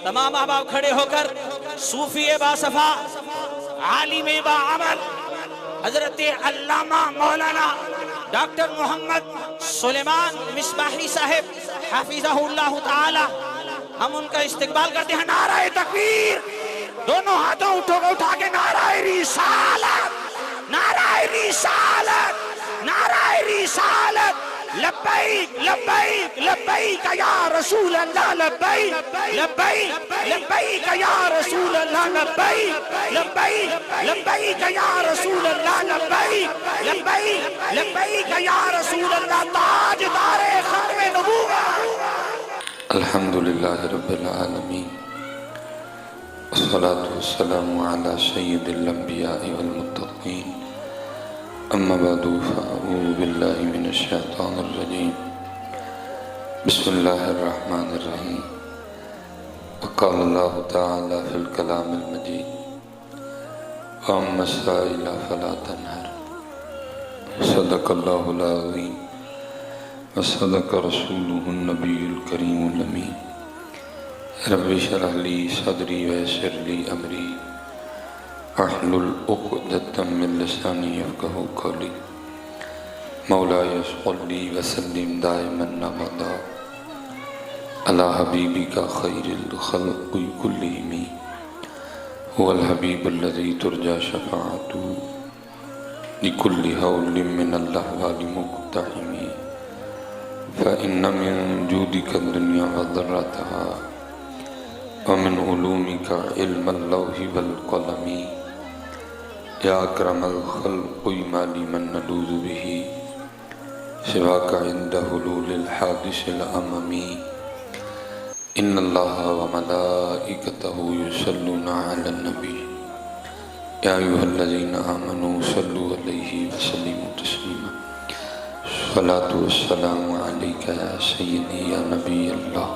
تمام احباب کھڑے ہو کر صوفی باصفا عالم باعمل حضرت علامہ مولانا ڈاکٹر محمد سلیمان مصباحی صاحب حافظہ اللہ تعالی، ہم ان کا استقبال کرتے ہیں۔ نعرہ تکبیر، دونوں ہاتھوں اٹھا کے نعرہ رسالت، نعرہ رسالت، نعرہ رسالت، لبیک لبیک لبیک یا رسول اللہ، لبیک لبیک لبیک یا رسول اللہ، لبیک لبیک لبیک یا رسول اللہ، لبیک لبیک لبیک یا رسول اللہ، تاجدار ختم نبوت۔ الحمدللہ رب العالمین، والصلاة والسلام على سید الانبیاء والمتقین، اما بعد فاعوذ باللہ من الشیطان الرجیم، بسم اللہ الرحمن الرحیم۔ وقال اللہ تعالی فی الکلام المجید، واما السائل فلا تنہر، صدق اللہ العظیم وصدق رسولہ النبی الکریم الامین۔ رب اشرح لی صدری ویسر لی امری واحلل عقدۃ من لسانی یفقہوا قولی۔ مولاي صلی وسلم دائما ابدا علی حبیبک خیر الخلق کلہم، هو الحبیب الذی ترجى شفاعته لكل هول من الاحوال مقتحم، فإن من جودك الدنيا وضرتها، ومن علومك علم اللوح والقلم، یا اکرم الخلق ما لمن نلوذ به سواك عند حلول الحادث الامم، ان اللہ وملائکته یصلون علی النبی یا ایھا الذین آمنوا صلوا علیہ وسلموا تسلیما۔ الصلاۃ والسلام علیک یا سیدی یا نبی اللہ،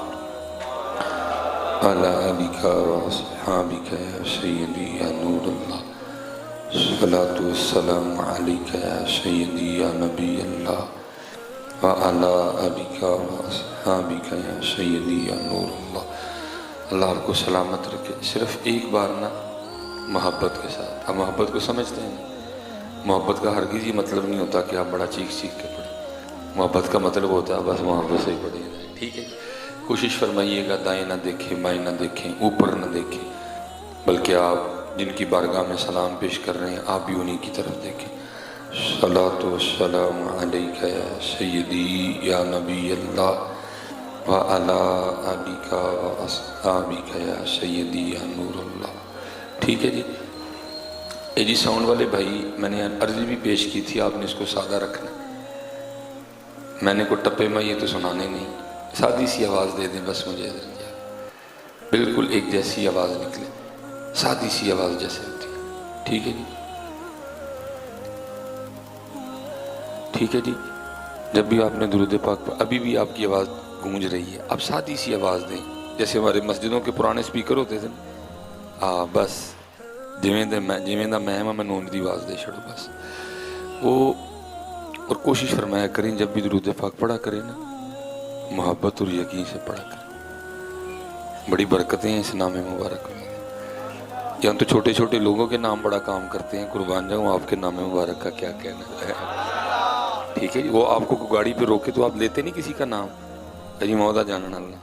وعلی آلک واصحابک یا سیدی یا نور اللہ۔ الصلاۃ والسلام علیک یا سیدی یا نبی اللہ، وعلی آلک واصحابک یا سیدی یا نور اللہ۔ اللہ آپ کو سلامت رکھے۔ صرف ایک بار نا محبت کے ساتھ، آپ محبت کو سمجھتے ہیں؟ محبت کا ہرگز یہ مطلب نہیں ہوتا کہ آپ بڑا چیخ چیخ کے پڑھیں۔ محبت کا مطلب ہوتا ہے بس محبت سے ہی پڑھیں، ٹھیک ہے؟ کوشش فرمائیے گا دائیں نہ دیکھیں، بائیں نہ دیکھیں، اوپر نہ دیکھیں، بلکہ آپ جن کی بارگاہ میں سلام پیش کر رہے ہیں آپ بھی انہی کی طرف دیکھیں۔ الصلاۃ والسلام علیک یا سیدی یا نبی اللہ، وعلی آلک واصحابک یا سیدی یا نور اللہ۔ ٹھیک ہے جی؟ اے جی ساؤنڈ والے بھائی، میں نے عرضی بھی پیش کی تھی، آپ نے اس کو سادہ رکھنا، میں نے کوئی ٹپے میں یہ تو سنانے نہیں، سادی سی آواز دے دیں بس مجھے، بالکل ایک جیسی آواز نکلے، سادی سی آواز جیسے ہوتی ہے، ٹھیک ہے جی؟ ٹھیک ہے جی؟ جب بھی آپ نے درود پاک پر، ابھی بھی آپ کی آواز گونج رہی ہے، آپ سادی سی آواز دیں، جیسے ہمارے مسجدوں کے پرانے سپیکر ہوتے تھے نا، بس جویں دا مہم میں نون دی آواز دے چھڑو بس وہ۔ اور کوشش فرمایا کریں جب بھی درود پاک پڑھا کریں نا، محبت اور یقین سے پڑھا کریں، بڑی برکتیں ہیں اس نام مبارک میں۔ یا تو چھوٹے چھوٹے لوگوں کے نام بڑا کام کرتے ہیں، قربان جاؤں آپ کے نام مبارک کا کیا کہنا ہے، ٹھیک ہے جی؟ وہ آپ کو گاڑی پہ روکے تو آپ لیتے نہیں کسی کا نام، جی مودا جاننا اللہ،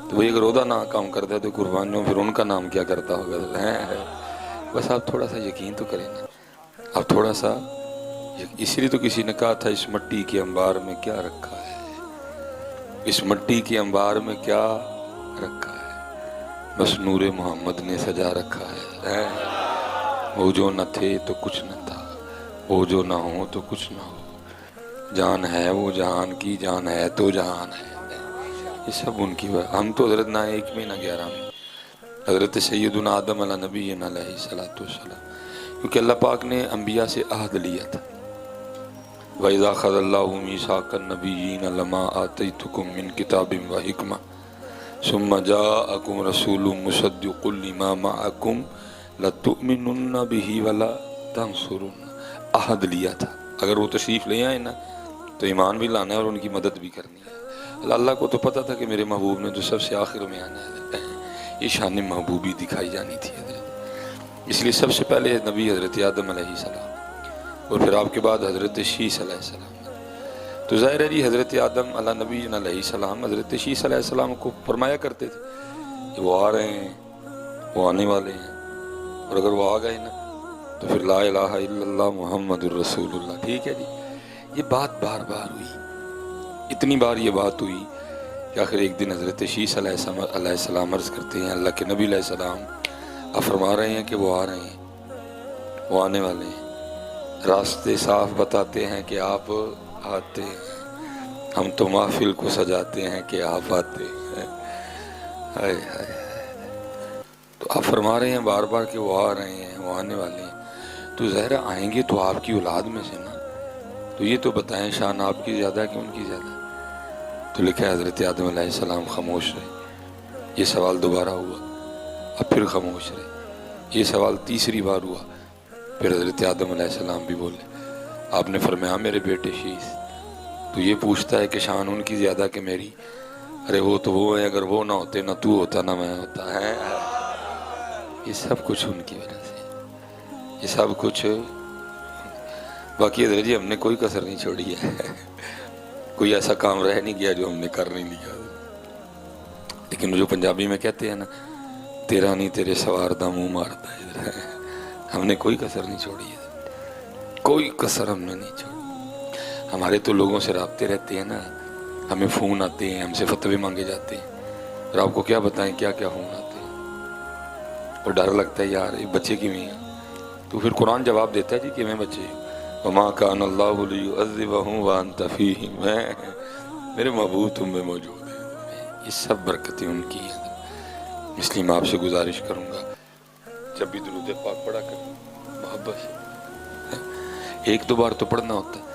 تو وہ ایک رودا نام کام کرتا ہے تو قربان جاؤں پھر ان کا نام کیا کرتا ہوگا۔ بس آپ تھوڑا سا یقین تو کریں نا، آپ تھوڑا سا، اس لیے تو کسی نے کہا تھا اس مٹی کے انبار میں کیا رکھا ہے، اس مٹی کے انبار میں کیا رکھا ہے، بس نور محمد نے سجا رکھا ہے۔ وہ جو نہ تھے تو کچھ نہ تھا، وہ جو نہ ہو تو کچھ نہ ہو، جان ہے وہ جہان کی، جان ہے تو جہان ہے، یہ سب ان کی بات۔ ہم تو حضرت نہ ایک میں نہ 11 میں، حضرت سیدنا آدم علیہ نبی علیہ السلام، کیونکہ اللہ پاک نے انبیاء سے عہد لیا تھا، وَإِذَا أَخَذَ اللَّهُ مِيثَاقَ النَّبِيِّينَ لَمَا آتَيْتُكُم مِّن كِتَابٍ وَحِكْمَةٍ ثُمَّ جَاءَكُمْ رَسُولٌ مُّصَدِّقٌ لِّمَا مَعَكُمْ لَتُؤْمِنُنَّ بِهِ وَلَتَنصُرُنَّهُ۔ عہد لیا تھا، اگر وہ تشریف لے آئے نا تو ایمان بھی لانا ہے اور ان کی مدد بھی کرنی ہے۔ اللہ کو تو پتہ تھا کہ میرے محبوب نے تو سب سے آخر میں آنا ہے، یہ شان محبوبی دکھائی جانی تھی حضرت. اس لیے سب سے پہلے نبی حضرت آدم علیہ السلام اور پھر آپ کے بعد حضرت شیس علیہ السلام. تو ظاہر ہے جی حضرت آدم علیہ نبی علیہ السلام حضرت شیس علیہ السلام کو فرمایا کرتے تھے کہ وہ آ رہے ہیں، وہ آنے والے ہیں، اور اگر وہ آ گئے نا تو پھر لا الہ الا اللہ محمد الرسول اللہ. ٹھیک ہے جی. یہ بات بار بار ہوئی، اتنی بار یہ بات ہوئی کہ آخر ایک دن حضرت شیس علیہ السلام عرض کرتے ہیں اللہ کے نبی علیہ السلام آپ فرما رہے ہیں کہ وہ آ رہے ہیں، وہ آنے والے ہیں، راستے صاف بتاتے ہیں کہ آپ آتے ہیں، ہم تو محفل کو سجاتے ہیں کہ آپ آتے ہیں. ہائے ہائے. تو آپ فرما رہے ہیں بار بار کہ وہ آ رہے ہیں، وہ آنے والے ہیں، تو ظاہر آئیں گے تو آپ کی اولاد میں سے نا. تو یہ تو بتائیں شان آپ کی زیادہ کہ ان کی زیادہ. تو لکھا ہے حضرت آدم علیہ السلام خاموش رہے. یہ سوال دوبارہ ہوا، اب پھر خاموش رہے. یہ سوال تیسری بار ہوا، پھر حضرت آدم علیہ السلام بھی بولے. آپ نے فرمایا میرے بیٹے شیس تو یہ پوچھتا ہے کہ شان ان کی زیادہ کہ میری. ارے وہ تو وہ ہے، اگر وہ نہ ہوتے نہ تو ہوتا نہ میں ہوتا ہے. یہ سب کچھ ان کی وجہ سے، یہ سب کچھ. باقی حضرت جی ہم نے کوئی کسر نہیں چھوڑی ہے، کوئی ایسا کام رہ نہیں گیا جو ہم نے کر نہیں لیا. لیکن جو پنجابی میں کہتے ہیں نا تیرا نہیں تیرے سوار دا منہ مارتا ہے، ہم نے کوئی کسر نہیں چھوڑی ہے، کوئی کسر ہم نے نہیں چھوڑی. ہمارے تو لوگوں سے رابطے رہتے ہیں نا، ہمیں فون آتے ہیں، ہم سے فتوے مانگے جاتے ہیں، اور آپ کو کیا بتائیں کیا کیا فون آتے ہیں. اور ڈر لگتا ہے یار یہ بچے کی میں ہیں. تو پھر قرآن جواب دیتا ہے جی کہ میں بچے وما کان اللہ لیعذبہم وانت فیہم، میں میرے محبوب تم میں موجود ہیں. یہ سب برکتیں ان کی ہیں. اس لیے میں آپ سے گزارش کروں گا جب بھی درود پاک پڑھا کریں محبت سے. ایک دو بار تو پڑھنا ہوتا ہے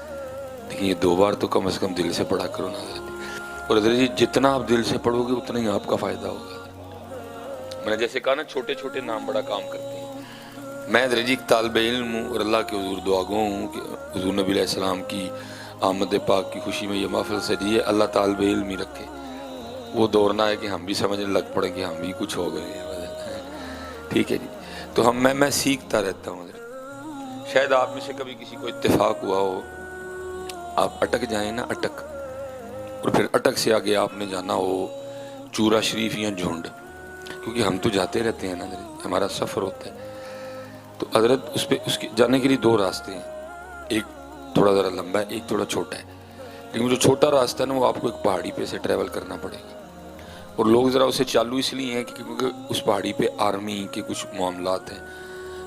لیکن یہ 2 بار تو کم از کم دل سے پڑھا کرو نا حضرت. اور حضرت جی جتنا آپ دل سے پڑھو گے اتنا ہی آپ کا فائدہ ہوگا. میں نے جیسے کہا نا چھوٹے چھوٹے نام بڑا کام کرتے ہیں. میں حضرت جی ایک طالب علم ہوں اور اللہ کے حضور دعا گو ہوں کہ حضور نبی علیہ السلام کی آمد پاک کی خوشی میں یہ محفل سجی ہے. اللہ طالب علم ہی رکھے. وہ دور نہ ہے کہ ہم بھی سمجھنے لگ پڑیں کہ ہم بھی کچھ ہو گئے ہیں. ٹھیک ہے جی. تو میں سیکھتا رہتا ہوں حضرت. شاید آپ میں سے کبھی کسی کو اتفاق ہوا ہو آپ اٹک جائیں نا، اٹک، اور پھر اٹک سے آگے آپ نے جانا ہو چورا شریف یا جھنڈ، کیونکہ ہم تو جاتے رہتے ہیں نا حضرت، ہمارا سفر ہوتا ہے. تو حضرت اس کے جانے کے لیے 2 راستے ہیں، ایک تھوڑا ذرا لمبا ہے، ایک تھوڑا چھوٹا ہے. لیکن جو چھوٹا راستہ ہے نا وہ آپ کو ایک پہاڑی پہ سے ٹریول کرنا پڑے گا. اور لوگ ذرا اسے چالو اس لیے ہیں کیونکہ اس پہاڑی پہ آرمی کے کچھ معاملات ہیں.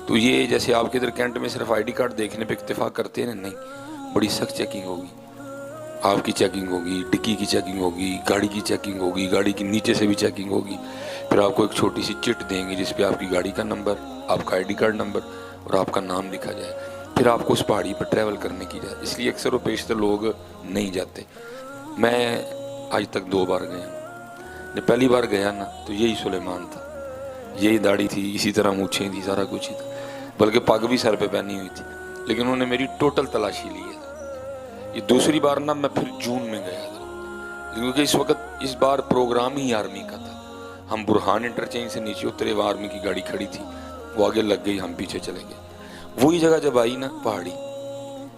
تو یہ جیسے آپ کے ادھر کینٹ میں صرف آئی ڈی کارڈ دیکھنے پہ اکتفا کرتے ہیں نا، نہیں، بڑی سخت چیکنگ ہوگی. آپ کی چیکنگ ہوگی، ڈکی کی چیکنگ ہوگی، گاڑی کی چیکنگ ہوگی، گاڑی کی نیچے سے بھی چیکنگ ہوگی. پھر آپ کو ایک چھوٹی سی چٹ دیں گے جس پہ آپ کی گاڑی کا نمبر، آپ کا آئی ڈی کارڈ نمبر اور آپ کا نام لکھا جائے. پھر آپ کو اس پہاڑی پر ٹریول کرنے کی جائے. اس لیے اکثر و بیشتر لوگ نہیں جاتے. میں آج تک 2 بار گیا. جب پہلی بار گیا نا تو یہی سلیمان تھا، یہی داڑھی تھی، اسی طرح مونچھیں تھی، سارا کچھ ہی تھا، بلکہ پگ بھی سر پہ پہنی ہوئی تھی. لیکن انہوں نے میری ٹوٹل تلاشی لی ہے. یہ دوسری بار نا میں پھر جون میں گیا تھا کیونکہ اس وقت اس بار پروگرام ہی آرمی کا تھا. ہم برہان انٹرچینج سے نیچے اترے، وہ آرمی کی گاڑی کھڑی تھی، وہ آگے لگ گئی، ہم پیچھے چلے گئے. وہی جگہ جب آئی نا پہاڑی،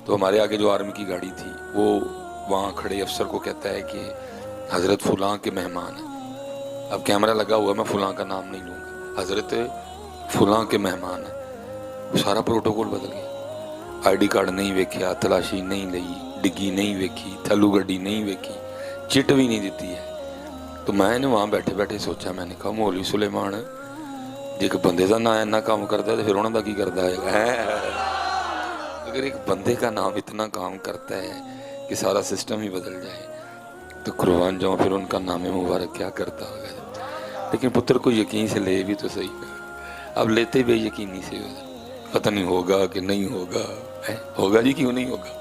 تو ہمارے آگے جو آرمی کی گاڑی تھی وہ وہاں کھڑے افسر کو کہتا ہے کہ حضرت فلاں کے مہمان ہیں. اب کیمرہ لگا ہوا، میں فلاں کا نام نہیں لوں گا، حضرت فلاں کے مہمان ہیں. سارا پروٹوکول بدل گیا. آئی ڈی کارڈ نہیں ویکھیا، تلاشی نہیں لئی، ڈگی نہیں ویکھی، تھلو گڈی نہیں ویکھی، چٹ بھی نہیں دیتی ہے. تو میں نے وہاں بیٹھے بیٹھے سوچا، میں نے کہا مولوی سلیمان جی ایک بندے کا نام اتنا کام کرتا ہے تو پھر انہوں کا کی کرتا ہے. اگر ایک بندے کا نام اتنا کام کرتا ہے کہ سارا سسٹم ہی بدل جائے تو قربان جاؤں پھر ان کا نام مبارک کیا کرتا ہوگا. لیکن پتر کو یقین سے لے بھی تو صحیح. اب لیتے بے یقینی سے پتہ نہیں ہوگا کہ نہیں ہوگا. ہوگا جی کیوں نہیں ہوگا؟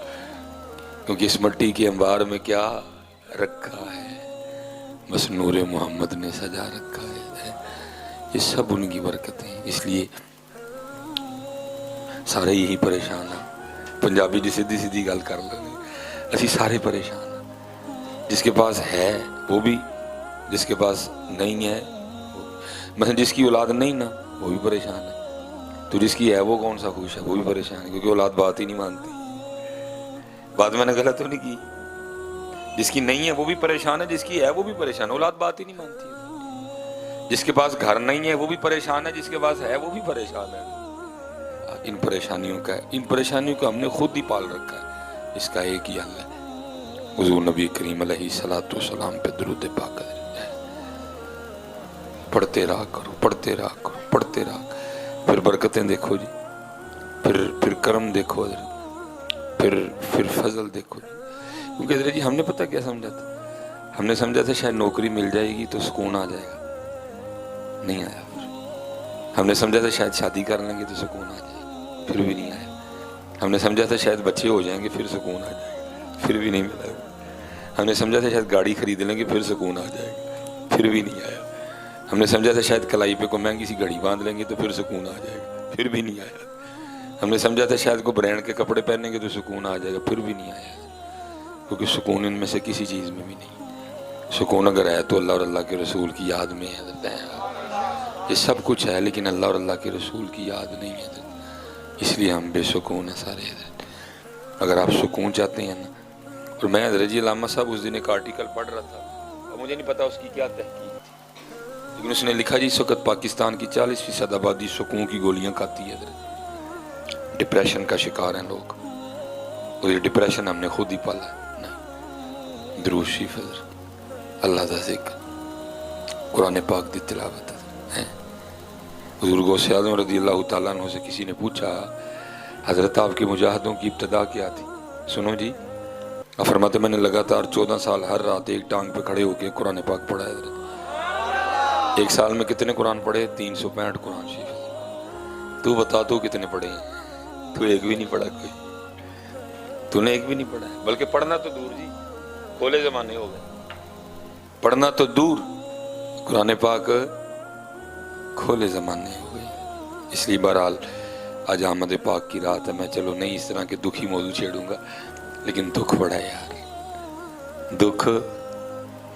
کیونکہ اس مٹی کے انبار میں کیا رکھا ہے، بس نور محمد نے سجا رکھا ہے. یہ سب ان کی برکتیں. اس لیے سارے یہی پریشان ہیں. پنجابی جی سیدھی سیدھی گل کر لیں، اسی سارے پریشان ہیں. جس کے پاس ہے وہ بھی، جس کے پاس نہیں ہے. مثلا جس کی اولاد نہیں نا وہ بھی پریشان ہے، تو جس کی ہے وہ کون سا خوش ہے؟ وہ بھی پریشان ہے، کیونکہ اولاد بات ہی نہیں مانتی۔ بات میں نے غلط تو نہیں کی؟ جس کی نہیں ہے وہ بھی پریشان ہے، جس کی ہے وہ بھی پریشان ہے، اولاد بات ہی نہیں مانتی ہے۔ جس کے پاس گھر نہیں ہے وہ بھی پریشان ہے، جس کے پاس ہے وہ بھی پریشان ہے۔ ان پریشانیوں کو ہم نے خود ہی پال رکھا ہے، اس کا ایک ہی حل ہے، حضور نبی کریم علیہ الصلوۃ والسلام پہ درود پاک پڑھتے رہا کرو، پڑھتے رہا کرو، پڑھتے رہا کرو، پھر برکتیں دیکھو جی، پھر کرم دیکھو حضرت، پھر فضل دیکھو جی۔ کیونکہ حضرت جی ہم نے پتہ کیا سمجھا تھا؟ ہم نے سمجھا تھا شاید نوکری مل جائے گی تو سکون آ جائے گا، نہیں آیا۔ پھر ہم نے سمجھا تھا شاید شادی کر لیں گے تو سکون آ جائے گا، پھر بھی نہیں آیا۔ ہم نے سمجھا تھا شاید بچے ہو جائیں گے پھر سکون آ جائے گا، پھر بھی نہیں ملا۔ ہم نے سمجھا تھا شاید گاڑی خرید لیں گے پھر سکون آ جائے گا، پھر بھی نہیں آیا۔ ہم نے سمجھا تھا شاید کلائی پہ کوئی مہنگی سی گھڑی باندھ لیں گے تو پھر سکون آ جائے گا، پھر بھی نہیں آیا۔ ہم نے سمجھا تھا شاید کوئی برانڈ کے کپڑے پہنیں گے تو سکون آ جائے گا، پھر بھی نہیں آیا۔ کیونکہ سکون ان میں سے کسی چیز میں بھی نہیں۔ سکون اگر ہے تو اللہ اور اللہ کے رسول کی یاد میں ہے۔ یہ سب کچھ ہے لیکن اللہ اور اللہ کے رسول کی یاد نہیں ہے، اس لیے ہم بے سکون ہیں سارے۔ اگر آپ سکون چاہتے ہیں نا، اور میں حضرت جی علامہ صاحب اس دن ایک آرٹیکل پڑھ رہا تھا، اور مجھے نہیں پتا اس کی کیا تحقیق تھی، لیکن اس نے لکھا جی اس وقت پاکستان کی 40% آبادی سکون کی گولیاں کھاتی ہے حضرت، ڈپریشن کا شکار ہیں لوگ، اور یہ ڈپریشن ہم نے خود ہی پالا ہے۔ نہیں، درود شریف حضرت، اللہ کا ذکر، قرآن پاک دی تلاوت ہے۔ حضور غوث اعظم رضی اللہ تعالیٰ عنہ سے کسی نے پوچھا حضرت آپ کی مجاہدوں کی ابتدا کیا تھی؟ سنو جی، آپ فرماتے میں نے لگاتار 14 سال ہر رات ایک ٹانگ پہ کھڑے ہو کے قرآن پاک پڑھا ہے حضرت۔ ایک سال میں کتنے قرآن پڑھے؟ 365 قرآن شریف۔ تو بتا تو کتنے پڑھے ہیں؟ تو ایک بھی نہیں پڑھا کوئی، تو نے ایک بھی نہیں پڑھا ہے، بلکہ پڑھنا تو دور جی، کھولے زمانے ہو گئے، پڑھنا تو دور، قرآن پاک کھولے زمانے ہو گئے۔ اس لیے بہرحال آج احمد پاک کی رات ہے، میں چلو نہیں اس طرح کے دکھی موضوع چھیڑوں گا، لیکن دکھ بڑا ہے یار، دکھ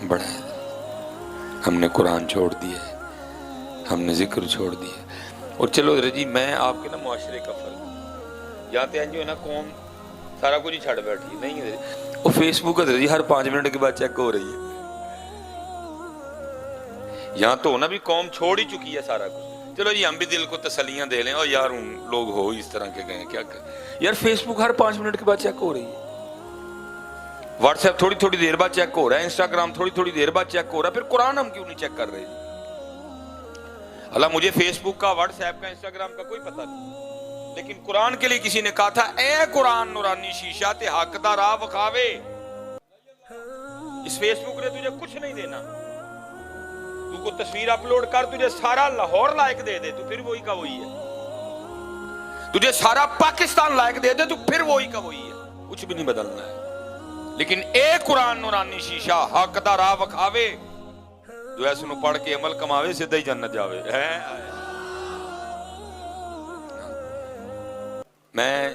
بڑا ہے۔ ہم نے قرآن چھوڑ دیا ہے، ہم نے ذکر چھوڑ دیا ہے۔ اور چلو حضرت جی میں آپ کے نا معاشرے کا فرق جانتے ہیں جو ہے نا، قوم سارا کچھ ہی چھڑ بیٹھی، نہیں حضرت، وہ فیس بک حضرت جی ہر 5 منٹ کے بعد چیک ہو رہی ہے۔ یہاں تو ہونا بھی قوم چھوڑ ہی چکی ہے سارا کچھ۔ چلو جی ہم بھی دل کو تسلیاں دے لیں، اور یار لوگ ہو اس طرح کے گئے کیا کریں یار، فیس بک ہر 5 منٹ کے بعد چیک ہو رہی ہے، واٹس ایپ تھوڑی تھوڑی دیر بعد چیک ہو رہا ہے، انسٹاگرام تھوڑی تھوڑی دیر بعد چیک ہو رہا ہے، پھر قرآن ہم کیوں نہیں چیک کر رہے؟ اللہ مجھے فیس بک کا، واٹس ایپ کا، انسٹاگرام کا کوئی پتہ نہیں، لیکن قرآن کے لیے کسی نے کہا تھا اے قرآن نورانی شیشہ تے حق دا راہ وکھاوے، اس فیس بک نے تجھے کچھ نہیں دینا، تو کو تصویر اپلوڈ کر تجھے سارا لاہور لائق دے دے تو پھر وہی کا وہی ہے، تجھے سارا پاکستان لائق دے دے تو پھر وہی کا وہی ہے، کچھ بھی نہیں بدلنا ہے۔ لیکن اے قرآن نورانی شیشہ حق دا راہ وکھاوے، جو ایسے نو پڑھ کے عمل کماوے سیدھا ہی جنت جاوے۔ میں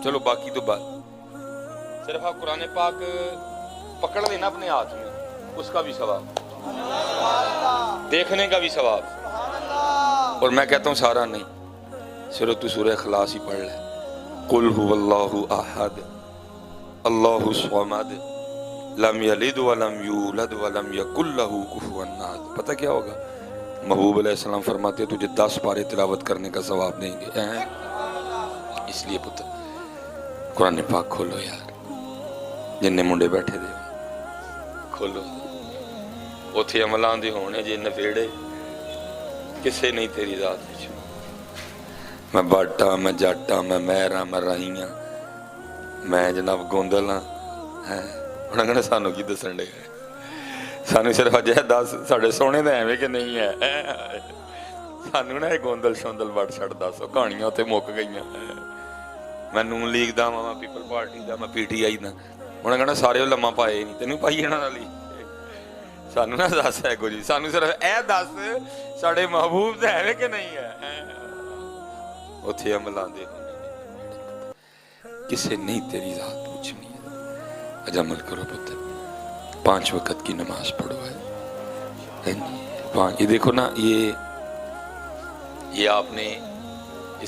چلو باقی تو بات، صرف آپ قرآن پاک پکڑ لینا اپنے ہاتھ میں، اس کا بھی ثواب، دیکھنے کا بھی ثواب، اور میں کہتا ہوں سارا نہیں، صرف تو سورہ اخلاص ہی پڑھ لے، قل هو اللہ احد اللہ الصمد لم یلد ولم یولد ولم یکن لہ کفوا احد۔ پتہ کیا ہوگا؟ محبوب علیہ السلام فرماتے تجھے 10 پارے تلاوت کرنے کا ثواب دیں گے۔ اس لیے پتہ قرآن پاک کھولو یار، جن منڈے بیٹھے دے کھولو، اتھے عملاں دے ہونے جے نفیڑے کسے نہیں تیری ذات وچ، میں باٹا میں جاٹا میں مہراں میں راہیاں میں جناب گوندل ہاں، انہاں کہنا سانو کی دسن دے، سانو صرف اج دس ساڈے سونے دے ایویں کہ نہیں ہے، سانو نا گوندل شوندل وٹ چھڑ دسو، کہانیاں تے مک گئیاں، میں نون لیگ دا میں پیپل پارٹی دا میں پی ٹی آئی دا، انہاں کہنا سارے لمحہ پائے نہیں، تینوں پائی انہاں نال ہی، سانو نہ دس ہے کوئی، سانو صرف اے دس ساڈے محبوب دے ایویں کہ نہیں ہے، اتھے عملاں دے کسے نہیں تیری ذات پوچھنی ہے۔ اج عمل کرو پتر، 5 وقت کی نماز پڑھو ہے، یہ دیکھو نا، یہ یہ آپ نے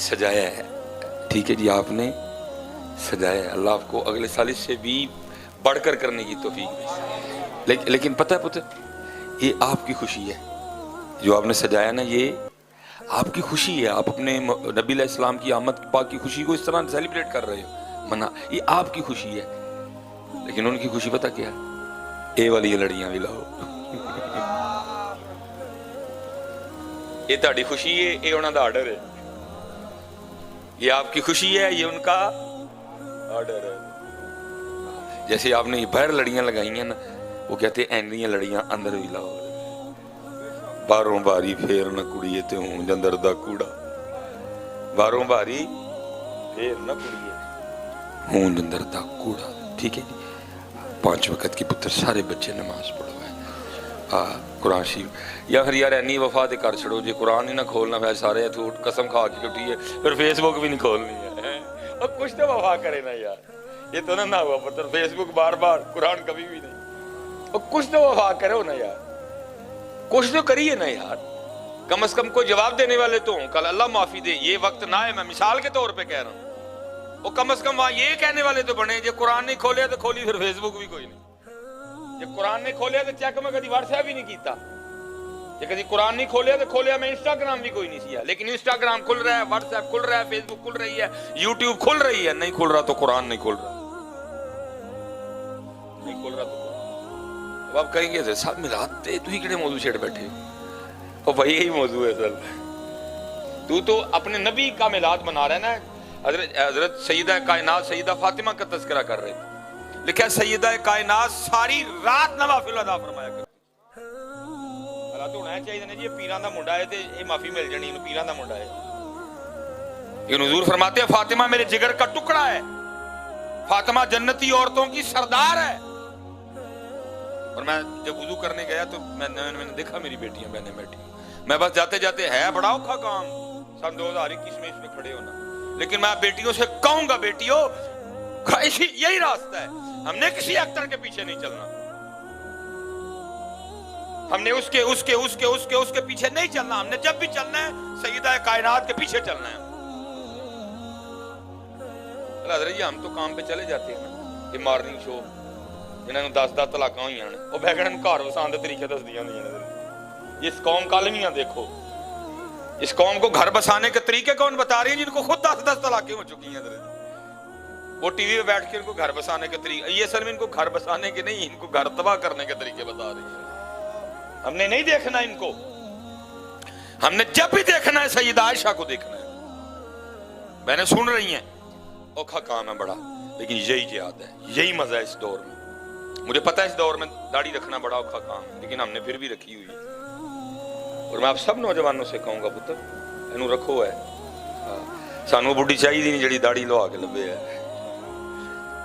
سجایا ہے, ٹھیک ہے جی, آپ نے سجایا ہے. اللہ آپ کو اگلے سال اس سے بھی بڑھ کر کرنے کی توفیق دے. لیکن پتہ ہے پتہ, یہ آپ کی خوشی ہے جو آپ نے سجایا نا, یہ آپ کی خوشی ہے. آپ اپنے نبی علیہ السلام کی آمد پاک کی خوشی کو اس طرح سیلیبریٹ کر رہے ہو, یہ آپ کی خوشی ہے. لیکن ان کی خوشی پتہ کیا ہے, اے والی لڑیاں بھی لاؤ. یہ تہاڈی خوشی ہے, یہ انہاں دا آرڈر ہے. یہ آپ کی خوشی ہے, یہ ان کا آرڈر ہے. جیسے آپ نے یہ باہر لڑیاں لگائی ہیں نا, وہ کہتے ہیں اینڈیاں لڑیاں اندر بھی لاؤ. باہروں باری پھیر نہ کڑیے تے ہوں جندر دا کوڑا, باہروں باری پھیر نہ کڑیے ہوں جندر دا کوڑا. ٹھیک ہے جی, 5 وقت کی پتر سارے بچے نماز پڑھو ہے, قرآن شریف. یا پھر یار اینی وفا تے کر چھڑو, جی قرآن ہی نہ کھولنا پھر سارے قسم کھا کے اٹھی ہے, پھر فیس بک بھی نہیں کھولنی ہے. اور کچھ تو وفا کرے نا یار, یہ تو نہ ہوا پتر فیس بک بار بار, قرآن کبھی بھی نہیں. اور کچھ تو وفا کرو نا یار, کچھ تو کریے نا یار. کم از کم کوئی جواب دینے والے تو ہوں, کل اللہ معافی دے یہ وقت نہ ہے, میں مثال کے طور پہ کہہ رہا ہوں. وہ کم از کم وہاں یہ کہنے والے تو بنے, جو قرآن نہیں کھولیا تو کھولی پھر فیس بک بھی کوئی نہیں, جو قرآن نہیں کھولیا تو چیک میں کدی واٹس ایپ بھی نہیں کیتا, جو کدی قرآن نہیں کھولیا تو کھولیا میں انسٹاگرام بھی کوئی نہیں سیا. لیکن انسٹاگرام کھل رہا ہے, واٹس ایپ کھل رہا ہے, فیس بک کھل رہی ہے, یوٹیوب کھل رہی ہے. نہیں کھل رہا تو قرآن نہیں کھل رہا, نہیں کھل رہا تو قرآن. اب آپ کہیں گے صاحب میلاد تے تو ہی کڑے موضوع چھیڑ بیٹھے ہو, اور بھائی یہی موضوع ہے سر. تو اپنے نبی کا میلاد منا رہا ہے نا. حضرت سیدہ کائنات سیدہ فاطمہ کا تذکرہ کر رہے تھے, لکھا سیدہ کائنات ساری رات نوافل ادا فرمایا کرتی. اللہ تو ہونا چاہیے نا جی, پیران دا منڈا ہے تے یہ معافی مل جانی, پیران دا منڈا ہے. یہ حضور فرماتے ہیں فاطمہ میرے جگر کا ٹکڑا ہے, فاطمہ جنتی عورتوں کی سردار ہے. اور میں جب وضو کرنے گیا تو میں نے دیکھا میری بیٹیاں بہنیں بیٹھی, میں بس جاتے جاتے ہے بڑا اوکھا کام سن 2021 میں اس میں کھڑے ہونا, لیکن میں بیٹیوں سے کہوں گا بیٹیوں یہی راستہ ہے, ہم نے کسی ایکٹر کے پیچھے نہیں چلنا, ہم نے اس کے پیچھے نہیں چلنا. ہم نے جب بھی چلنا ہے سیدہ کائنات کے پیچھے چلنا ہے. حضرت جی ہم تو کام پہ چلے جاتے ہیں نا, یہ مارننگ شو جنہوں نے 10 طلاقاں ہوئی ہیں, وہ بہگڑ گھر وسان دے طریقے دس دیا نہیں. اس قوم کالمیاں دیکھو, اس قوم کو گھر بسانے کے طریقے کون بتا رہی ہیں, جن کو خود 10 طلاقیں ہو چکی ہیں. وہ ٹی وی پہ بیٹھ کے ان کو گھر بسانے کے طریقے, یہ اصل میں ان کو گھر بسانے کے نہیں, ان کو گھر تباہ کرنے کے طریقے بتا رہی ہیں. ہم نے نہیں دیکھنا ان کو, ہم نے جب بھی دیکھنا ہے سیدہ عائشہ کو دیکھنا ہے. میں نے سن رہی ہیں اوکھا کام ہے بڑا, لیکن یہی جہاد ہے, یہی مزہ ہے اس دور میں. مجھے پتا ہے اس دور میں داڑھی رکھنا بڑا اوکھا کام, لیکن ہم نے پھر بھی رکھی ہوئی ہے. اور میں آپ سب نوجوانوں سے کہوں گا پتر اینو رکھو ہے, سانو بڈھی چاہیے نہیں جڑی داڑھی لوا کے لبے ہے.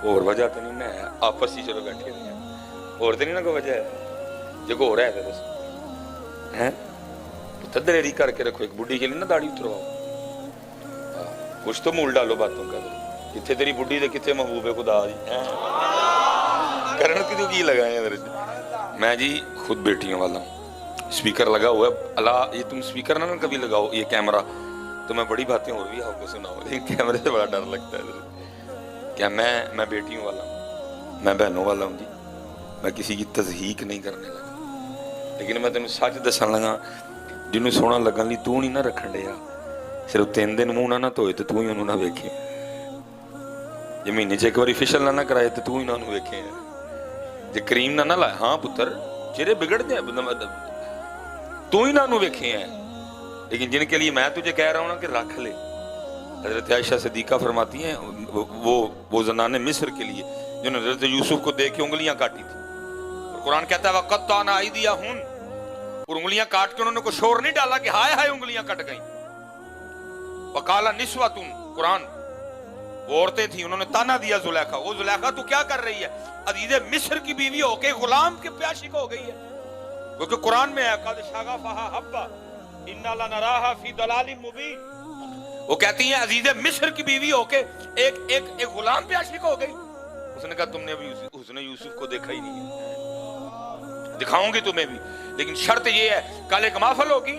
اور وجہ تو نہیں, میں آپس ہی چلو بیٹھے نہیں ہیں, اور تو نہیں نا کوئی وجہ ہے, جو کو ہو رہا ہے تو پتر دلیری کر کے رکھو. ایک بڈھی کے لیے نا داڑھی اترواؤ, کچھ تو مول ڈالو باتوں کا. کتنے تیری بڈھی دے کتنے محبوب ہے خدا جی, کرن کی لگائے ہیں. میں جی خود بیٹیوں والا ہوں, اسپیکر لگا ہوا ہے. اللہ یہ تم اسپیکر نہ کبھی لگاؤ, یہ کیمرہ تو میں بڑی باتیں اور بھی آپ کو سناؤں, لیکن کیمرے سے بڑا ڈر لگتا ہے. کیا میں بیٹیوں والا ہوں, میں بہنوں والا ہوں جی, میں کسی کی تضحیق نہیں کرنے لگا. لیکن میں تینوں سچ دسن لگا, جنوں سونا لگن لی تو نہیں نہ رکھن ڈیا, صرف 3 دن منہ نہ دھوئے تو ہی انہوں نہ ویکھے, جی مہینے چ ایک باری فیشل نہ کرائے تو ہی انہوں ویکھے, جی کریم نہ لائے. ہاں پتر چہرے بگڑ دے تو ہی نہ ویکھے ہیں, لیکن جن کے لیے میں تجھے کہہ رہا ہوں نا کہ رکھ لے. حضرت عائشہ صدیقہ فرماتی ہیں وہ زنان مصر کے لیے جنہوں نے حضرت یوسف کو دیکھ کے انگلیاں کاٹی تھی, اور قرآن کہتا ہے وَقَطَّعْنَا أَيْدِيَهُنَّ, اور انگلیاں کاٹ کے انہوں نے کوئی شور نہیں ڈالا کہ ہائے ہائے انگلیاں کٹ گئیں. وَقَالَ نِسْوَةٌ, قرآن وہ عورتیں تھیں, انہوں نے تانا دیا زلیخا, وہ زلیخا تو کیا کر رہی ہے, عزیز مصر کی بیوی ہو کے غلام کے پیاشق ہو گئی ہے. کیونکہ قرآن میں ہے قَدْ شَغَفَهَا حَبًّا إِنَّا لَنَرَاهَا فِي ضَلَالٍ مُبِينٍ, وہ کہتی ہیں عزیز مصر کی بیوی ہو کے ایک غلام پہ عاشق ہو گئی. اس نے کہا تم نے ابھی حسن یوسف کو دیکھا ہی نہیں ہے, دکھاؤں گی تمہیں بھی, لیکن شرط یہ ہے کل ایک محفل ہوگی,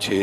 6।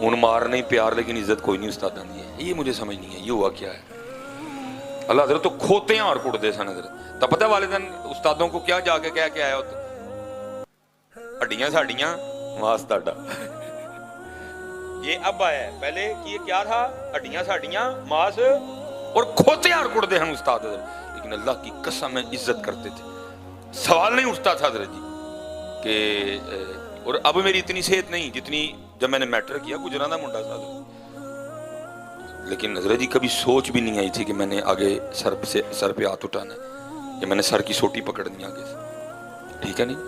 ہوں مار نہیں پیار لیکن عزت کوئی نہیں استاداں دی ہے. یہ مجھے سمجھ نہیں ہے یہ ہوا کیا ہے. اللہ حضرت تو کھوتے ہیں اور کٹتے سن حضرت. تو پتہ والدین استادوں کو کیا جا کے کہہ کے آیا ہوتا, ہڈیاں ساڈیاں ماس تاڈا. یہ اب آیا ہے, پہلے یہ کیا تھا, ہڈیاں ساڈیاں ماس, اور کھوتے اور کٹتے ہیں استاد حضرت. لیکن اللہ کی قسم میں عزت کرتے تھے. سوال نہیں اٹھتا تھا حضرت جی کہ, اور اب میری اتنی صحت نہیں جتنی جب میں نے میٹر کیا, گجراں دا منڈا تھا حضرت. لیکن حضرت جی کبھی سوچ بھی نہیں آئی تھی کہ میں نے آگے سر پہ ہاتھ اٹھانا ہے یا میں نے سر کی سوٹی پکڑنی آگے سے, ٹھیک ہے نہیں.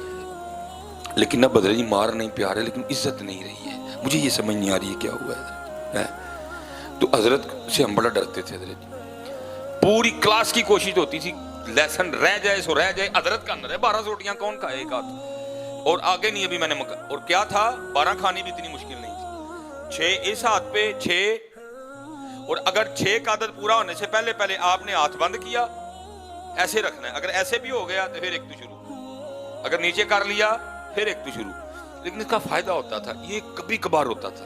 لیکن اب حضرت جی مار نہیں پیار ہے لیکن عزت نہیں رہی ہے. مجھے یہ سمجھ نہیں آ رہی ہے کیا ہوا ہے. تو حضرت سے ہم بڑا ڈرتے تھے حضرت جی. پوری کلاس کی کوشش ہوتی تھی لیسن رہ جائے سو رہ جائے, حضرت کا نہ رہے. 12 روٹیاں کون کھائے ایک ہاتھ, اور آگے نہیں ابھی میں نے اور کیا تھا 12 کھانی بھی اتنی مشکل نہیں تھی. 6 اس ہاتھ پہ 6, اور اگر 6 کا عدد پورا ہونے سے پہلے آپ نے ہاتھ بند کیا ایسے رکھنا ہے. اگر ایسے بھی ہو گیا تو پھر ایک تو شروع, اگر نیچے کر لیا پھر ایک تو شروع. لیکن اس کا فائدہ ہوتا تھا, یہ کبھی کبھار ہوتا تھا.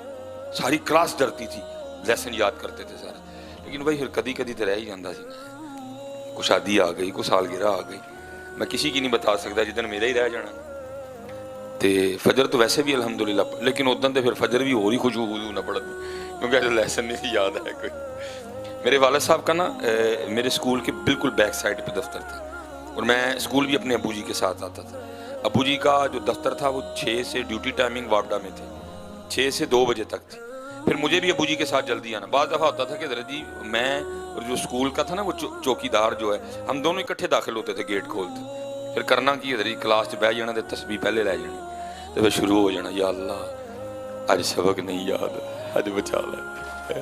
ساری کلاس ڈرتی تھی, لیسن یاد کرتے تھے سارے. لیکن بھائی پھر کدی کدی تو رہ ہی جاندہ سی نا. کوئی شادی آ گئی, کوئی سالگرہ آ گئی, میں کسی کی نہیں بتا سکتا جدن میرا ہی رہ جانا. تے فجر تو ویسے بھی الحمدللہ, لیکن ادن تے پھر فجر بھی ہو رہی خوشبو نہ پڑتی کیونکہ ایسا لیسن نہیں سی یاد ہے کوئی. میرے والد صاحب کا نا میرے اسکول کے بالکل بیک سائڈ پہ دفتر تھا, اور میں اسکول بھی اپنے ابو جی کے ساتھ آتا تھا. ابو جی کا جو دفتر تھا وہ 6 سے ڈیوٹی ٹائمنگ واپڈا میں تھے, 6 سے 2 بجے تک تھی. پھر مجھے بھی ابو جی کے ساتھ جلدی آنا. بعض دفعہ ہوتا تھا کہ حضرت جی میں اور جو اسکول کا تھا نا وہ چوکی دار جو ہے, ہم دونوں اکٹھے داخل ہوتے تھے گیٹ کھولتے. پھر کرنا کی حضرت جی کلاس 'چ بہ جانا تے تسبیح پہلے لے جانی, تو پھر شروع ہو جانا یا اللہ اج سبق نہیں یاد, اج بچا لے.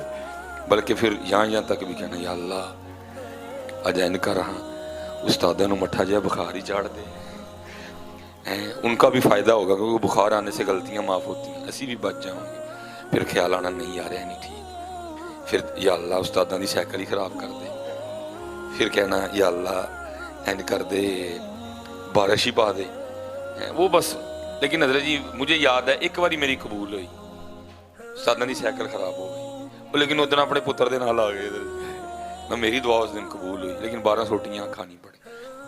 بلکہ پھر یہاں تک بھی کہنا یا اللہ اج این کر رہا استاداں نوں مٹھا جہا بخار ہی چاڑ دے. ان کا بھی فائدہ ہوگا کیونکہ بخار آنے سے غلطیاں معاف ہوتی ہیں, اسی بھی بچ جاؤں گے. پھر خیال آنا نہیں یار ہے نہیں ٹھیک, پھر یا اللہ استاداں دی سائیکل ہی خراب کر دے. پھر کہنا یا اللہ این کر دے بارش ہی پا دے. وہ بس. لیکن حضرت جی مجھے یاد ہے ایک باری میری قبول ہوئی, استاداں دی سائیکل خراب ہو گئی, لیکن اس دن اپنے پتر دے نال آ گئے. میں میری دعا اس دن قبول ہوئی, لیکن 12 سوٹیاں کھانی پڑی.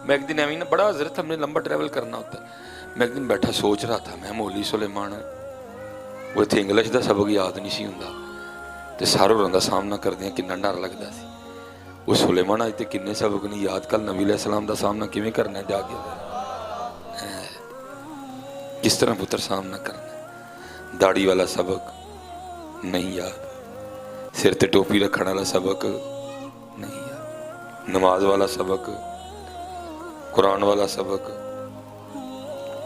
میں ایک دن ایویں نا بڑا حضرت ہم نے لمبا ٹریول کرنا ہوتا ہے. میں ایک دن بیٹھا سوچ رہا تھا, میں مولوی سلیمان وہ اتنے انگلش دا سبق یاد نہیں سی ہوندا تے سارے رنگ دا سامنا کردیاں کنا ڈر لگدا سی. وہ سلیمان اج تے کنے سبق نہیں یاد, کل نبی علیہ السلام دا سامنا کیویں کرنا ہے جا کے, کس طرح پتر سامنا کرنا ہے. داڑھی والا سبق نہیں یاد, سر تے ٹوپی رکھنے والا سبق نہیں یاد, نماز والا سبق, قرآن والا سبق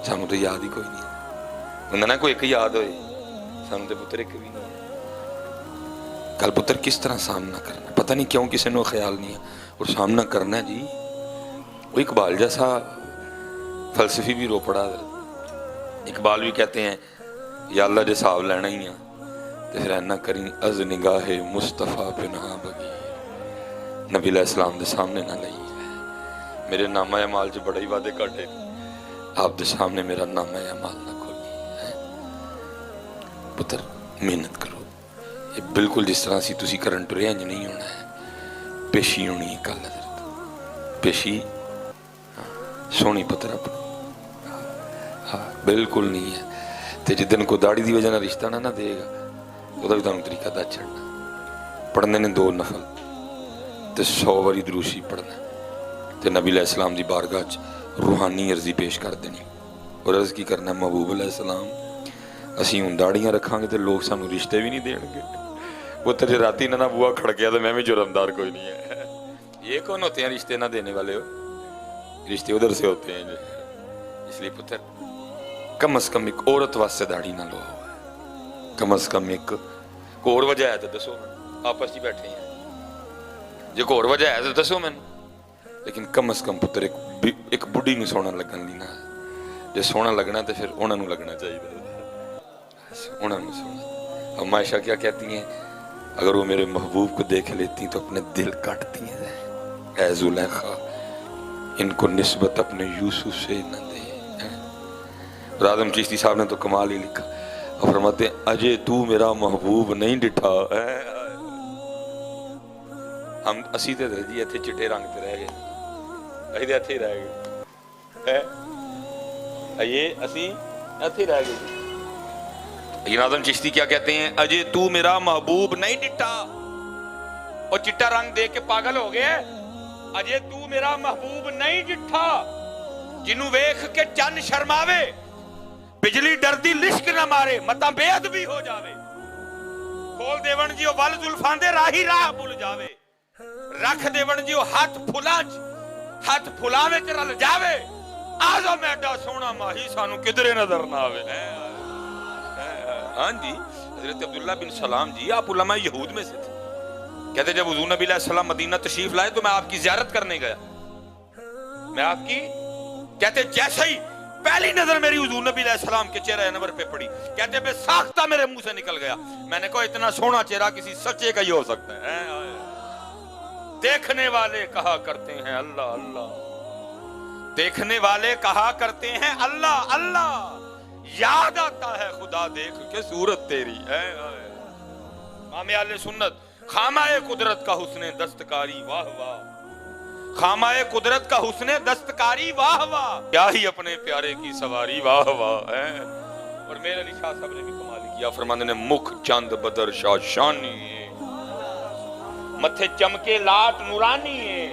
سانوں تو یاد ہی کوئی نہیں. بندہ نا کوئی ایک یاد ہوئے, سانوں تے پتر ایک بھی نہیں. کل پتر کس طرح سامنا کرنا, پتہ نہیں کیوں کسی نے خیال نہیں ہے, اور سامنا کرنا ہے جی. وہ اقبال جیسا فلسفی بھی رو پڑا. اقبال بھی کہتے ہیں یا اللہ جے حساب لینا ہی ہے تو پھر اینا کریں از نگاہ مصطفیٰ پناہ بگیر, نبی علیہ السلام دے سامنے نہ لئی. میرے نامہ اعمال جو بڑا ہی وعدے کاٹے, آپ دے سامنے میرا نامہ اعمال نہ کھولی. پتر محنت کرو, یہ بالکل جس طرح سی تسی کرنٹ رینج نہیں ہونا ہے, پیشی ہونی ہے کل حضرت, پیشی سونی پتر اپنی بالکل نہیں ہے. تے جدن کو داڑھی دی وجہ نہ رشتہ نہ دے گا وہ بھی تمہیں طریقہ دا چھڑنا. پڑھنے نے 2 نفل تے 100 واری دروشی پڑھنا تے نبی علیہ السلام دی بارگاہ روحانی عرضی پیش کر دینی, اور عرض کی کرنا محبوب علیہ السلام اسی ہوں داڑیاں رکھاں گے تے لوگ سانوں رشتے بھی نہیں دین گے. وہ تجھے راتی نہ بوا کھڑ گیا تو میں بھی جرمدار کوئی نہیں ہے. یہ کون ہوتے ہیں رشتے نہ دینے والے ہو, رشتے ادھر سے ہوتے ہیں. اس لیے پتر کم از کم ایک عورت واسطے داڑھی نہ لو, کم از کم ایک کوئی اور وجہ ہے تو دسو, آپس ہی بیٹھے ہیں جی کوئی اور وجہ ہے تو دسو میں. لیکن کم از کم پتر ایک بڑھی نو سونا لگن لینا, جی سونا لگنا تو پھر انہوں نے لگنا چاہیے, انہوں نے سونا. اما عائشہ کیا کہتی ہیں, اگر وہ میرے محبوب کو دیکھ لیتی تو اپنے دل کاٹتی ہیں. اے زلیخا ان کو نسبت اپنے یوسف سے نہ دے. اعظم چشتی صاحب نے تو کمال ہی لکھا, اور فرماتے ہیں اجے تو میرا محبوب نہیں ڈٹھا. ہم اسی تے جی اتنے چٹے رنگ تے رہ گئے, اسی اتنے ہی رہ گئے, یہ اسی اتنے ہی رہ گئے. لیکن اعظم چشتی کیا کہتے ہیں, اجے تو میرا محبوب نہیں ڈٹھا, اور چٹا رنگ دیکھ کے پاگل ہو گئے. اجے تو میرا محبوب نہیں ڈٹھا, جنوں ویکھ کے چن شرماوے, بجلی ڈردی لشک نہ مارے, متا بے ادبی ہو جاوے. کھول دیون جیو ول زلفاں دے راہی راہ بھول جاوے, رکھ دیون جیو ہاتھ پھلاں وچ رل جاوے. اعظم ایڈا سونا ماہی سانو کدھرے نظر نہ آوے. ہاں جی, حضرت عبداللہ بن سلام جی آپ علماء یہود میں سے تھے. کہتے جب حضور نبی علیہ السلام مدینہ تشریف لائے تو میں آپ کی زیارت کرنے گیا. میں آپ کی, کہتے جیسے ہی پہلی نظر میری حضور نبی علیہ السلام کے چہرہ انور پہ پڑی, کہتے بے ساختہ میرے منہ سے نکل گیا. میں نے کہا اتنا سونا چہرہ کسی سچے کا ہی ہو سکتا ہے. دیکھنے والے کہا کرتے ہیں اللہ اللہ, دیکھنے والے کہا کرتے ہیں اللہ اللہ, یاد آتا ہے خدا دیکھ کے صورت تیری. امام اہل سنت, خامہ قدرت کا حسن دستکاری واہ واہ, خامہ قدرت کا حسن دستکاری واہ واہ, کیا ہی اپنے پیارے کی سواری واہ واہ. اور میرے علی شاہ صاحب نے بھی کمال کیا, فرماندے نے مکھ چند بدر شاہ شانی, متھے چمکے لاٹ نورانی ہے,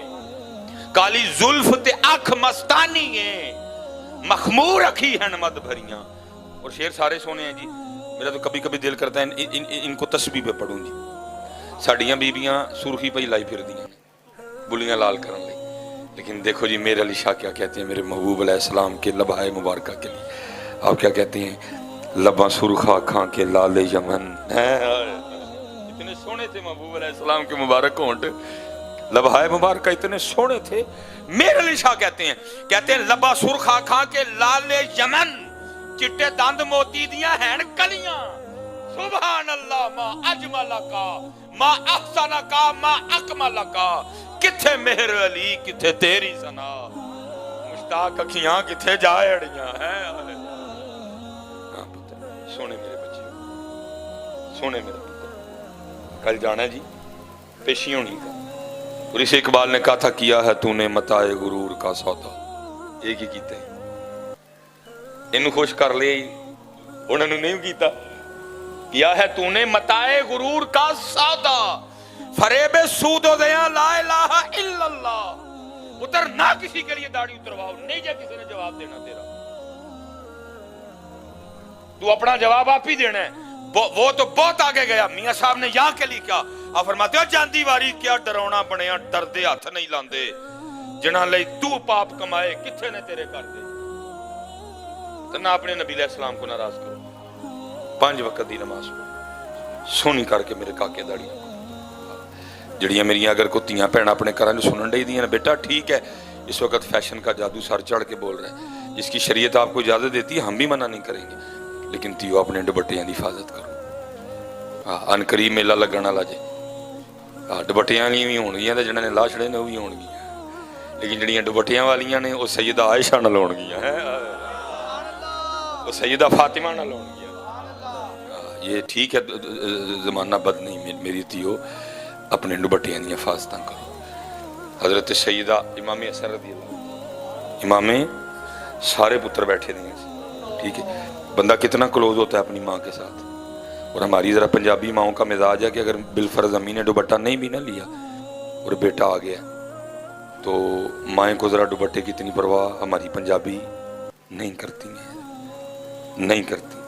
کالی زلف تے اکھ مستانی ہے, مخمور اکھی ہیں مد بھریاں. اور شعر سارے سونے ہیں جی. میرا تو کبھی کبھی دل کرتا ہے ان کو تسبیح پہ پڑھوں جی. ساڑیاں بیبیاں سرخی پہ ہی لائی پھر دیاں بلیاں لال کرن لئی. لیکن دیکھو جی میرے علی شاہ کیا کہتے ہیں میرے محبوب علیہ السلام کے لبائے مبارکہ کے لیے. آپ کیا کہتے ہیں, لباں سرخ آنکھاں کے لال یمن. اتنے سونے تھے محبوب علیہ السلام کے مبارک ہونٹ, لبائے مبارکہ اتنے سونے تھے. میرے علی شاہ کہتے ہیں لباں سرخ آنکھاں کے لال یمن, چٹے دند موتی دیاں ہیں کلیاں. سبحان اللہ ما اجمل کا ما احسن کا ما اکمل کا, کتھے مہر علی کتھے تیری ثنا, مشتاق اکھیاں کتھے جائے اڑیاں ہیں. سونے میرے بچے, سونے میرے پتر, کل جانا ہے جی پیشی ہونی کا. اور اسے اقبال نے کہا تھا کیا ہے تو نے متاع غرور کا سودا, ایک ہی کیتے ہیں انہوں خوش کر لے, انہوں نے نہیں کیتا. کیا ہے تو نے متاع غرور کا سودا, فریب سود و زیاں لا الہ الا اللہ. اتر نہ کسی کے لیے داڑھی اترواؤ, نہیں جا کسی نے جواب دینا تیرا, تو اپنا جواب آپ ہی دینا ہے. وہ تو بہت آگے گیا. میاں صاحب نے یہاں کے لیے کیا, آپ فرماتے ہو جاندی واری کیا ڈرونا بنیا, ڈردے ہاتھ نہیں لاندے, جنہاں لئی تو پاپ کمائے کتھے نے تیرے کر دے. تو نہ اپنے نبی علیہ السلام کو ناراض کرو, 5 وقت دی نماز سونی کر کے میرے کاکے داڑھی جڑیاں میری اگر کو تیاں پہنا اپنے کران جو سنن ڈی دیاں بیٹا ٹھیک ہے, اس وقت فیشن کا جادو سر چڑھ کے بول رہے ہیں, جس کی شریعت آپ کو اجازت دیتی ہے ہم بھی منع نہیں کریں گے, لیکن تیو اپنے دوپٹیاں دی حفاظت کرو. ان قریب میلہ لگن والا جے, دوپٹیاں بھی ہون گیاں تے جنہاں نے لا چھڑے نے وہ بھی ہون گیاں, لیکن جڑیاں دوپٹیاں والیاں نے وہ سیدہ عائشہ نال ہون گیاں, وہ سیدہ فاطمہ نال ہون گیاں. یہ ٹھیک ہے زمانہ بد نہیں, میری تیو اپنے دوپٹیاں دی حفاظت کرو. حضرت سیدہ امام حسن رضی اللہ, امام سارے پتر بیٹھے دیں, ٹھیک ہے. بندہ کتنا کلوز ہوتا ہے اپنی ماں کے ساتھ, اور ہماری ذرا پنجابی ماؤں کا مزاج ہے کہ اگر بالفرض امی نے دوپٹہ نہیں بھی نہ لیا اور بیٹا آ گیا تو مائیں کو ذرا دوپٹے کی اتنی پرواہ ہماری پنجابی نہیں کرتی ہیں, نہیں کرتی.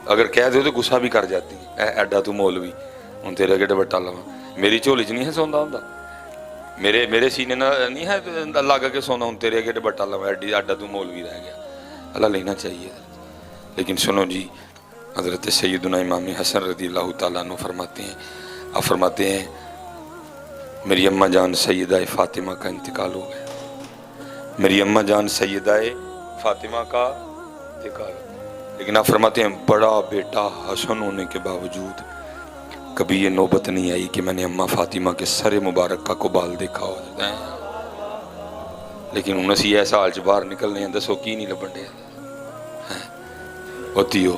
اگر کہہ دو تو غصہ بھی کر جاتی ہیں, ایڈا تو مولوی ہوں تیرے اگے دوپٹہ لواں, میری جھولی چ نہیں ہے سوندا ہوندا, میرے سینے نہ نہیں ہے لگ کے سونا ہوں تیرے اگے دوپٹہ لواں, ایڈا تو مولوی رہ گیا. اللہ لینا چاہیے. لیکن سنو جی, حضرت سیدنا امام حسن رضی اللہ تعالیٰ عنہ فرماتے ہیں, آپ فرماتے ہیں میری اماں جان سیدہ فاطمہ کا انتقال ہو گیا, میری اماں جان سیدہ فاطمہ کا انتقال, لیکن آپ فرماتے ہیں بڑا بیٹا حسن ہونے کے باوجود کبھی یہ نوبت نہیں آئی کہ میں نے اماں فاطمہ کے سر مبارک کا قبال دیکھا ہو. لیکن انہیں سی ایسا حال چ باہر نکلنے ہیں, دسو کی نہیں لبن دیا ہوتی ہو.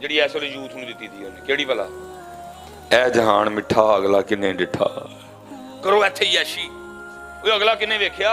ਜਿਹੜੀ ਇਸ ਵੇਲੇ ਯੂਥ ਨੂੰ ਦਿੱਤੀ ਦੀ ਉਹਨੇ, ਕਿਹੜੀ ਭਲਾ? ਐ ਜਹਾਨ ਮਿੱਠਾ ਅਗਲਾ ਕਿੰਨੇ ਡਿਠਾ, ਕਰੋ ਇੱਥੇ ਹੀ ਐਸ਼ੀ, ਉਹ ਅਗਲਾ ਕਿੰਨੇ ਵੇਖਿਆ।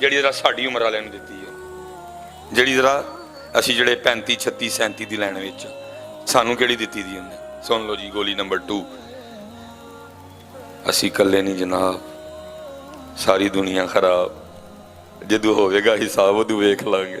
ਜਿਹੜੀ ਜਰਾ ਸਾਡੀ ਉਮਰ ਵਾਲਿਆਂ ਨੂੰ ਦਿੱਤੀ ਹੈ, ਜਿਹੜੀ ਜਰਾ ਅਸੀਂ ਜਿਹੜੇ 35 36 37 ਦੀ ਲਾਈਨ ਵਿੱਚ, ਸਾਨੂੰ ਕਿਹੜੀ ਦਿੱਤੀ ਦੀ ਉਹਨੇ? ਸੁਣ ਲਓ ਜੀ ਗੋਲੀ ਨੰਬਰ 2। ਅਸੀਂ ਇਕੱਲੇ ਨਹੀਂ ਜਨਾਬ, ਸਾਰੀ ਦੁਨੀਆ ਖਰਾਬ, ਜਦੋਂ ਹੋਵੇਗਾ ਹਿਸਾਬ ਉਦੋਂ ਵੇਖ ਲਾਂਗੇ।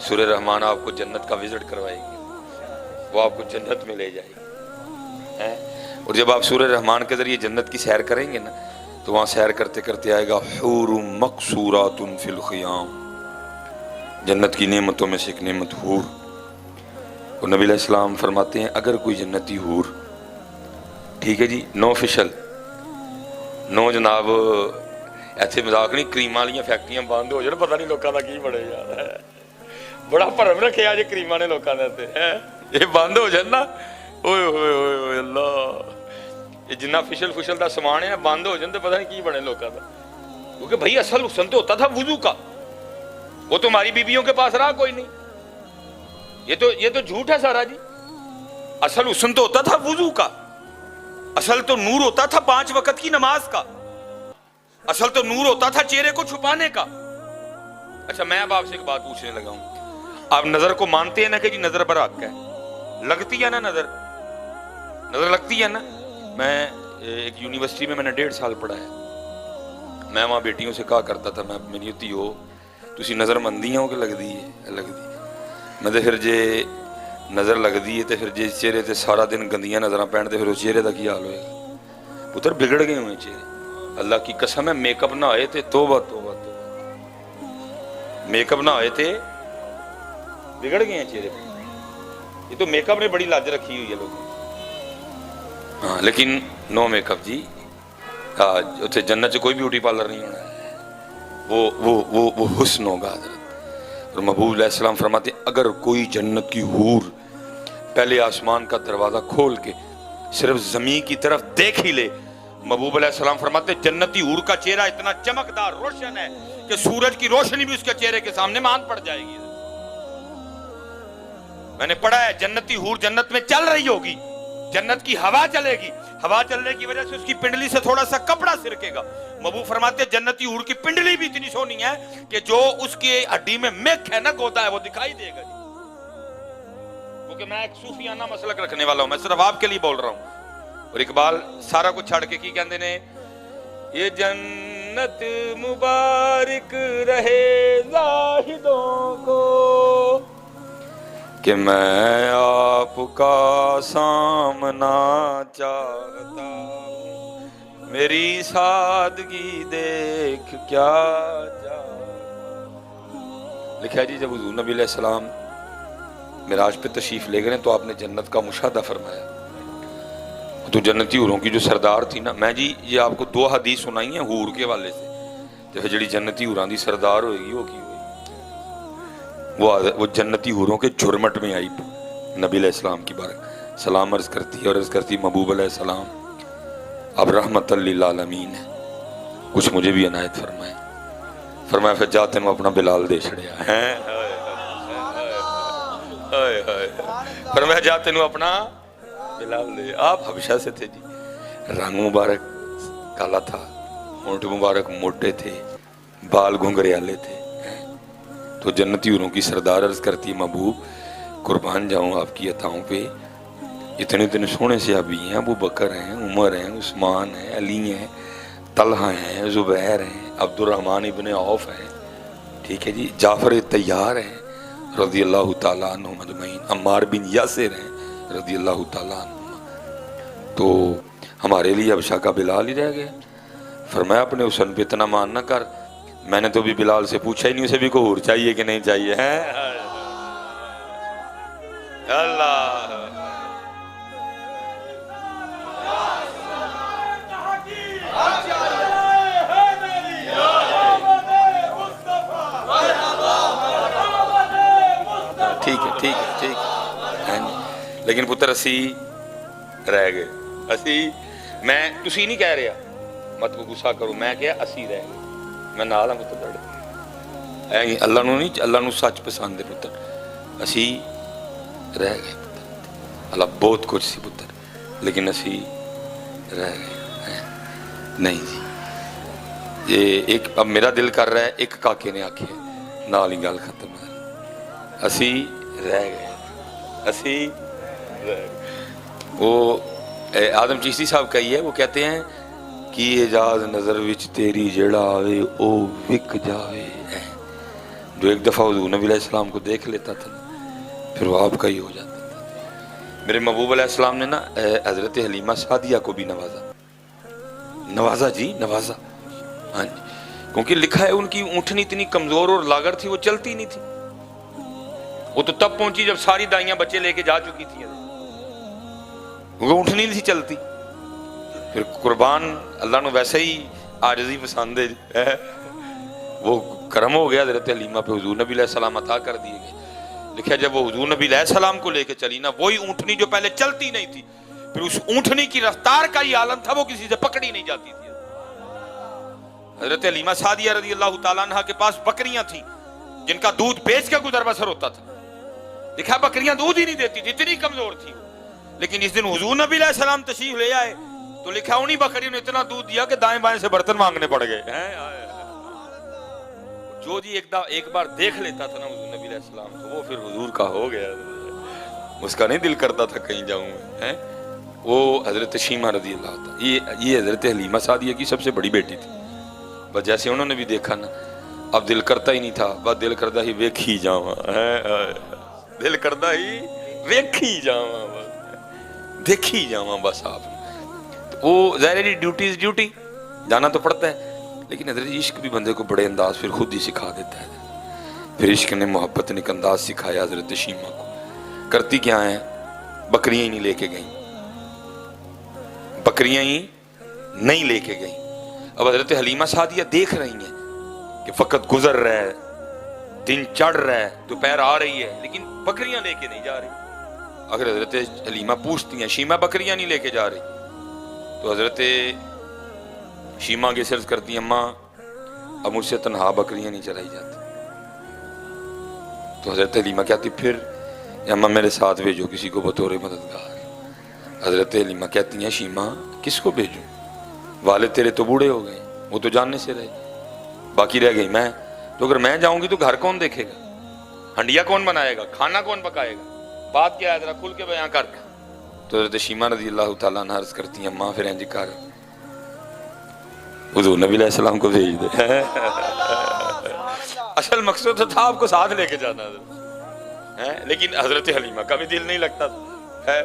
سورہ رحمان آپ کو جنت کا وزٹ کروائے گی, وہ آپ کو جنت میں لے جائے گی. اور جب آپ سورہ رحمان کے ذریعے جنت کی سیر کریں گے نا تو وہاں سیر کرتے کرتے آئے گا حور مقصورات فی الخیام, جنت کی نعمتوں میں سے ایک نعمت حور. اور نبی علیہ السلام فرماتے ہیں اگر کوئی جنتی حور, ٹھیک ہے جی, نو فشل, نو جناب ایسے مذاق نہیں, کریم والیاں فیکٹریاں بند ہو جائیں پتہ نہیں لوگوں کا کی بڑے یار, بڑا بھرم رکھے جی کریماں نے لوگوں نے, یہ بند ہو جائے نا, اوئے ہوئے ہوئے ہوئے اللہ, یہ جنہ فشل فشل کا سامان ہے بند ہو جائے تو پتہ نہیں کی بنے لوگوں کا. کیونکہ بھائی اصل حسن تو ہوتا تھا وضو کا, وہ تو ہماری بیویوں کے پاس رہا کوئی نہیں, یہ تو جھوٹ ہے سارا جی. اصل حسن تو ہوتا تھا وضو کا, اصل تو نور ہوتا تھا 5 وقت کی نماز کا, اصل تو نور ہوتا تھا چہرے کو چھپانے کا. اچھا میں اب آپ سے ایک بات پوچھنے لگا ہوں, آپ نظر کو مانتے ہیں نا کہ جی نظر پر حق ہے, لگتی ہے نا نظر لگتی ہے نا. میں ایک یونیورسٹی میں نے 1.5 سال پڑھا ہے, میں وہاں بیٹیوں سے کہا کرتا تھا, میں میری ہوتی ہو تسی نظر مندی ہو کہ لگتی ہے, میں تو پھر جے نظر لگتی ہے تو پھر جے چہرے تے سارا دن گندیاں نظراں پہن تے پھر اس چہرے کا کی حال ہوئے گا. پتر بگڑ گئے ہوئے چہرے, اللہ کی قسم ہے, میک اپ نہ ہوئے تے توبہ توبہ توبہ, میک اپ نہ ہوئے تے بگڑ گئے ہیں چہرے پہ. یہ تو میک اپ نے بڑی لاج رکھی ہوئی ہے لوگوں. ہاں لیکن نو میک اپ جی, اتنے جنت سے کوئی بیوٹی پارلر نہیں ہونا ہے, وہ حسن ہوگا حضرت. اور محبوب علیہ السلام فرماتے ہیں اگر کوئی جنت کی حور پہلے آسمان کا دروازہ کھول کے صرف زمین کی طرف دیکھ ہی لے, محبوب علیہ السلام فرماتے ہیں جنتی حور کا چہرہ اتنا چمکدار روشن ہے کہ سورج کی روشنی بھی اس کے چہرے کے سامنے ماند پڑ جائے گی. میں نے پڑھا ہے جنتی حور جنت میں چل رہی ہوگی, جنت کی ہوا چلے گی, ہوا چلنے کی وجہ سے اس کی پنڈلی سے تھوڑا سا کپڑا سرکے گا. محبوب فرماتے ہیں جنتی حور کی پنڈلی بھی اتنی سونی ہے کہ جو اس کی ہڈی میں مک ہے نا, گوتا ہے, وہ دکھائی دے گا. کیونکہ میں ایک صوفیانہ مسلک رکھنے والا ہوں, میں صرف آپ کے لیے بول رہا ہوں. اور اقبال سارا کچھ چھڑ کے کی کہندے نے, یہ جنت مبارک رہے زاہدوں کو کہ میں آپ کا سامنا چاہتا ہوں, میری سادگی دیکھ کیا لکھا جی. جب حضور نبی علیہ السلام معراج پہ تشریف لے گئے تو آپ نے جنت کا مشاہدہ فرمایا. تو جنتی حوروں کی جو سردار تھی نا, میں جی یہ آپ کو 2 حدیث سنائی ہیں حور کے والے سے, تو جڑی جنتی حوراں دی سردار ہوئے گی وہ کی ہوئی, وہ جنتی حوروں کے جھرمٹ میں آئی نبی علیہ السلام کی بارک سلام عرض کرتی اور عرض کرتی محبوب علیہ السلام اب رحمت للعالمین ہے, کچھ مجھے بھی عنایت فرمائے. فرمایا پھر جاتے میں اپنا بلال دے چھڑیا ہے, فرمایا جاتے میں اپنا بلال دے. آپ حبشہ سے تھے جی, رنگ مبارک کالا تھا, ہونٹ مبارک موٹے تھے, بال گھنگریالے تھے. تو جنتی حوروں کی سردار عرض کرتی محبوب قربان جاؤں آپ کی عطاؤں پہ, اتنے سونے سے ابھی ہیں, ابو بکر ہیں, عمر ہیں, عثمان ہیں, علی ہیں, طلحہ ہیں, زبیر ہیں, عبد الرحمن ابن عوف ہیں, ٹھیک ہے جی, جعفر طیار ہیں رضی اللہ تعالیٰ عنہ مجمعین, عمار بن یاسر ہیں رضی اللہ تعالیٰ عنہ. تو ہمارے لیے حبشہ کا بلال ہی رہ گیا. فرمایا اپنے حسن پہ اتنا مان نہ کر, میں نے تو بھی بلال سے پوچھا ہی نہیں اسے بھی کوئی حور چاہیے کہ نہیں چاہیے ہے. اللہ ٹھیک ہے. لیکن پتر اسی رہ گئے, اسی میں تسی نہیں کہہ رہا, مت کو غصہ کرو, میں کہا اسی رہ گئے, میں نال ہاں پتر لڑ اللہ نو نہیں, اللہ نو سچ پسند ہے پتر, اسی رہ گئے پتر. اللہ بہت کچھ سی پتر, لیکن اسی رہ گئے نہیں جی. یہ ایک اب میرا دل کر رہا ہے, ایک کاکے نے آکھے نال ہی گل ختم ہے, اسی رہ گئے, اسی رہ گئے. وہ آدم چیشتی صاحب کہی ہے, وہ کہتے ہیں کہ اعجاز نظر وچ تیری جڑا آوے او وک جاوے, جو ایک دفعہ حضور نبی علیہ السلام کو دیکھ لیتا تھا پھر وہ آپ کا ہی ہو جاتا تھا۔ میرے محبوب علیہ السلام نے نا حضرت حلیمہ سعدیہ کو بھی نوازا جی، نوازا، ہاں جی، کیونکہ لکھا ہے ان کی اونٹنی اتنی کمزور اور لاغر تھی وہ چلتی نہیں تھی۔ وہ تو تب پہنچی جب ساری دائیاں بچے لے کے جا چکی تھی، وہ اونٹنی نہیں تھی چلتی۔ پھر قربان اللہ نے ویسے ہی عاجزی پسند ہے، وہ کرم ہو گیا حضرت حلیمہ پہ، حضور نبی علیہ السلام عطا کر دیے گئے۔ لکھا جب وہ حضور نبی علیہ السلام کو لے کے چلی نا، وہی اونٹنی جو پہلے چلتی نہیں تھی، پھر اس اونٹنی کی رفتار کا یہ عالم تھا، وہ کسی سے پکڑی نہیں جاتی تھی۔ حضرت حلیمہ سعدیہ رضی اللہ تعالیٰ عنہ کے پاس بکریاں تھیں جن کا دودھ بیچ کے گزر بسر ہوتا تھا۔ دیکھا بکریاں دودھ ہی نہیں دیتی تھی، اتنی کمزور تھی۔ لیکن اس دن حضور نبی علیہ السلام تشریف لے آئے تو لکھا انہی بکریوں نے اتنا دودھ دیا کہ دائیں بائیں سے برتن مانگنے پڑ گئے۔ جو جی ایک بار دیکھ لیتا تھا نا حضور نبی علیہ السلام تو وہ پھر حضور کا ہو گیا، اس کا نہیں دل کرتا تھا کہیں جاؤں میں۔ وہ حضرت شیمہ رضی اللہ تعالیٰ، یہ حضرت حلیمہ سعدیہ کی سب سے بڑی بیٹی تھی۔ بس جیسے انہوں نے بھی دیکھا نا، اب دل کرتا ہی نہیں تھا، بس دل کرتا ہی ویکھی جاواں، دل کرتا ہی ویکھی جاواں، بس دیکھی جاواں بس آپ۔ وہ ظاہری ڈیوٹی جانا تو پڑتا ہے، لیکن حضرت عشق بھی بندے کو بڑے انداز پھر خود ہی سکھا دیتا ہے۔ پھر عشق نے محبت نے ایک انداز سکھایا حضرت شیمہ کو۔ کرتی کیا ہیں؟ بکریاں ہی نہیں لے کے گئیں، بکریاں ہی نہیں لے کے گئیں۔ اب حضرت حلیمہ سعدیہ دیکھ رہی ہیں کہ وقت گزر رہا ہے، دن چڑھ رہا ہے، دوپہر آ رہی ہے، لیکن بکریاں لے کے نہیں جا رہی۔ اگر حضرت حلیمہ پوچھتی ہیں شیمہ بکریاں نہیں لے کے جا رہی، تو حضرت شیمہ کے سرز کرتی ہیں اماں اب مجھ سے تنہا بکریاں نہیں چرائی جاتی۔ تو حضرت حلیمہ کہتی پھر اماں میرے ساتھ بھیجو کسی کو بطور مددگار۔ حضرت حلیمہ کہتی ہیں شیمہ کس کو بھیجوں؟ والد تیرے تو بوڑھے ہو گئے، وہ تو جاننے سے رہے، باقی رہ گئی میں، تو اگر میں جاؤں گی تو گھر کون دیکھے گا؟ ہنڈیا کون بنائے گا؟ کھانا کون پکائے گا؟ بات کیا ہے ذرا کھل کے بیان کر۔ تو حضرت شیمہ رضی اللہ تعالیٰ عنہ عرض کرتی ہیں اماں پھر انج کر حضور نبی علیہ السلام کو بھیج دے۔ اصل مقصد تو تھا آپ کو ساتھ لے کے جانا، لیکن حضرت حلیمہ کا بھی دل نہیں لگتا ہے۔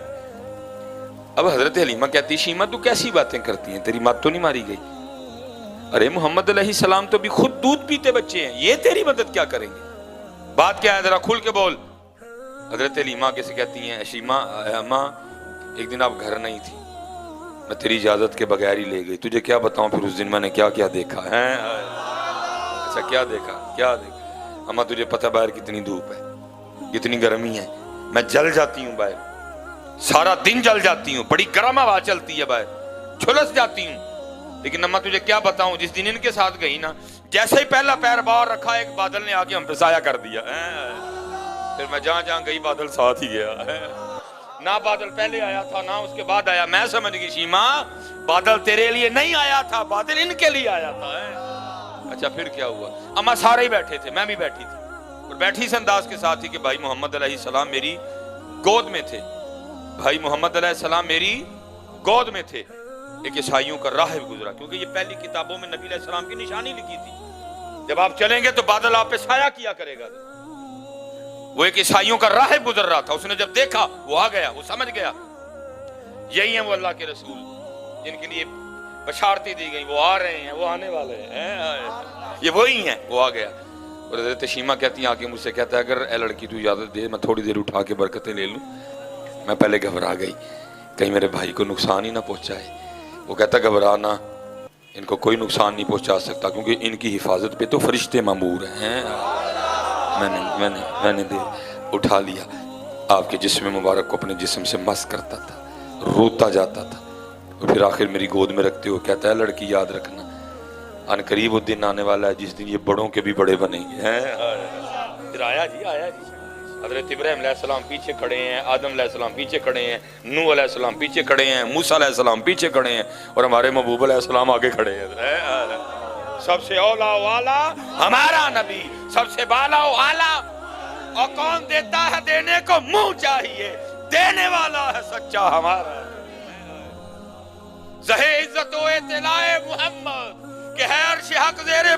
اب حضرت حلیمہ کہتی شیمہ تو کیسی باتیں کرتی ہیں، تیری مات تو نہیں ماری گئی؟ ارے محمد علیہ السلام تو بھی خود دودھ پیتے بچے ہیں، یہ تیری مدد کیا کریں گے؟ بات کیا ہے ذرا کھل کے بول۔ حضرت حلیمہ کیسے کہتی ہیں شیمہ اماں ایک دن آپ گھر نہیں تھی، میں تیری اجازت کے بغیر ہی لے گئی، تجھے کیا بتاؤں پھر اس دن میں نے کیا کیا دیکھا ہے۔ اچھا کیا دیکھا؟ اماں تجھے پتہ باہر کتنی دھوپ ہے، کتنی گرمی ہے، میں جل جاتی ہوں باہر، سارا دن جل جاتی ہوں، بڑی گرم ہوا چلتی ہے باہر، جھلس جاتی ہوں، لیکن اماں تجھے کیا بتاؤں جس دن ان کے ساتھ گئی نا، جیسے ہی پہلا پیر باہر رکھا ایک بادل نے آ کے ہم پہ سایہ کر دیا، پھر میں جہاں گئی بادل ساتھ ہی گیا، نہ بادل پہلے آیا تھا نہ اس کے بعد آیا۔ میں سمجھ گئی شیمہ بادل تیرے لیے نہیں آیا تھا، بادل ان کے لیے آیا تھا۔ اچھا پھر کیا ہوا؟ اماں سارے ہی بیٹھے تھے، میں بھی بیٹھی تھی، اور بیٹھی اس انداز کے ساتھ ہی کہ بھائی محمد علیہ السلام میری گود میں تھے، بھائی محمد علیہ السلام میری گود میں تھے۔ ایک عیسائیوں کا راہب گزرا، کیونکہ یہ پہلی کتابوں میں نبی علیہ السلام کی نشانی لکھی تھی، جب آپ چلیں گے تو بادل آپ پہ سایہ کیا کرے گا۔ وہ ایک عیسائیوں کا راہب گزر رہا تھا، اس نے جب دیکھا وہ آ گیا، وہ سمجھ گیا یہی ہیں وہ اللہ کے رسول جن کے لیے بشارتیں دی گئی، وہ آ رہے ہیں، وہ آنے والے ہیں، یہ وہی ہیں، وہ آ گیا۔ اور حضرت شیمہ کہتی ہیں آگے مجھ سے کہتا ہے اگر اے لڑکی تو اجازت دے میں تھوڑی دیر اٹھا کے برکتیں لے لوں۔ میں پہلے گھبرا گئی کہیں میرے بھائی کو نقصان ہی نہ پہنچائے۔ وہ کہتا گھبرانا، ان کو کوئی نقصان نہیں پہنچا سکتا کیونکہ ان کی حفاظت پہ تو فرشتے مامور ہیں۔ میں نے اٹھا لیا، آپ کے جسم مبارک کو اپنے جسم سے مس کرتا تھا، روتا جاتا تھا، اور پھر آخر میری گود میں رکھتے ہوئے کہتا ہے لڑکی یاد رکھنا ان قریب وہ دن آنے والا ہے جس دن یہ بڑوں کے بھی بڑے بنیں گے۔ پھر آیا جی حضرت ابراہیم علیہ السلام پیچھے کھڑے ہیں، آدم علیہ السلام پیچھے کھڑے ہیں، نوح علیہ السلام پیچھے کھڑے ہیں، موسیٰ علیہ السلام پیچھے کھڑے ہیں، اور ہمارے محبوب علیہ السلام آگے کھڑے ہیں۔ سب سے اولا والا ہمارا نبی، سب سے بالا و اعلیٰ، اور کون دیتا ہے دینے کو منہ چاہیے، دینے والا ہے سچا ہمارا۔ زہے عزت و اطلاع محمد کہ ہے عرش حق زیر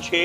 6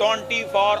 24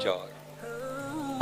4।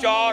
4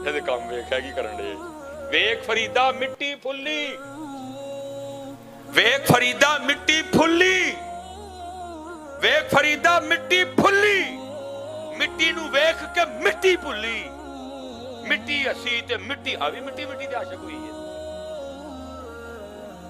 ਇਹਦੇ ਕੰਮ ਵੇਖਿਆ ਕੀ ਕਰਨ ਦੇ। ਵੇਖ ਫਰੀਦਾ ਮਿੱਟੀ ਫੁੱਲੀ, ਵੇਖ ਫਰੀਦਾ ਮਿੱਟੀ ਫੁੱਲੀ, ਵੇਖ ਫਰੀਦਾ ਮਿੱਟੀ ਫੁੱਲੀ। ਮਿੱਟੀ ਨੂੰ ਵੇਖ ਕੇ ਮਿੱਟੀ ਭੁੱਲੀ। ਮਿੱਟੀ ਅਸੀਂ ਤੇ ਮਿੱਟੀ ਆ ਵੀ ਮਿੱਟੀ ਮਿੱਟੀ ਦੇ ਆਸ਼ਕ ਹੋਈ ਹੈ।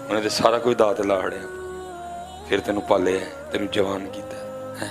ਉਹਨੇ ਤੇ ਸਾਰਾ ਕੁਝ ਦਾਤ ਲਾ ਹੜਿਆ, ਫਿਰ ਤੈਨੂੰ ਪਾਲਿਆ, ਤੈਨੂੰ ਜਵਾਨ ਕੀਤਾ ਹੈ।